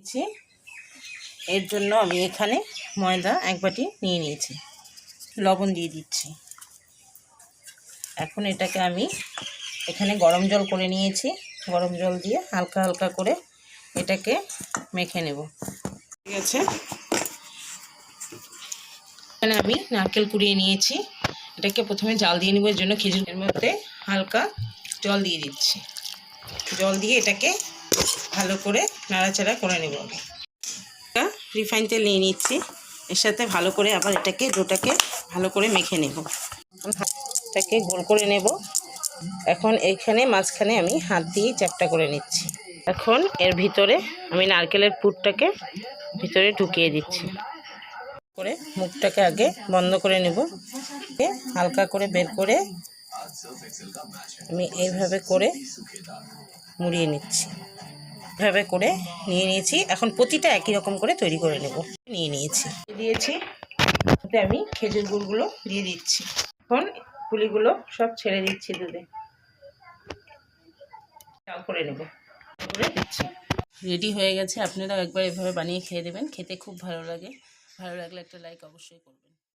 দিচ্ছি। এর জন্য আমি এখানে ময়দা 1 বাটি নিয়ে নিয়েছি, লবণ দিয়ে দিচ্ছি। এখন এটাকে আমি এখানে গরম জল করে নিয়েছি, গরম জল দিয়ে হালকা হালকা করে এটাকে মেখে নেব। ঠিক আছে, এখানে আমি নারকেল কুড়িয়ে নিয়েছি, এটাকে প্রথমে জাল দিয়ে নেব। এর জন্য খেজুরের মধ্যে হালকা জল দিয়ে দিচ্ছি। জল দিয়ে এটাকে ভালো করে নাড়াচাড়া করে নেব। রিফাইন তেল নিয়ে নিচ্ছি, এর সাথে ভালো করে আবার ডোটাকে ভালো করে মেখে নেব। এটাকে গোল করে নেব। এখন এইখানে মাঝখানে আমি হাত দিয়ে চ্যাপটা করে নিচ্ছি। এখন এর ভিতরে আমি নারকেলের পুরটাকে ভিতরে ঢুকিয়ে দিচ্ছি। করে মুখটাকে আগে বন্ধ করে নেব, হালকা করে বের করে আমি এইভাবে করে মুড়িয়ে নিচ্ছি। এভাবে করে নিয়ে নিয়েছি। এখন প্রতিটা একই রকম করে তৈরি করে নেব। নিয়েছি আমি খেজুর গুড়গুলো দিয়ে দিচ্ছি। এখন পুলিগুলো সব ছেড়ে দিচ্ছি দুধে, চাল করে নেব করে দিচ্ছি। রেডি হয়ে গেছে। আপনারাও একবার এভাবে বানিয়ে খেয়ে দেবেন, খেতে খুব ভালো লাগে। ভালো লাগলে একটা লাইক অবশ্যই করবেন।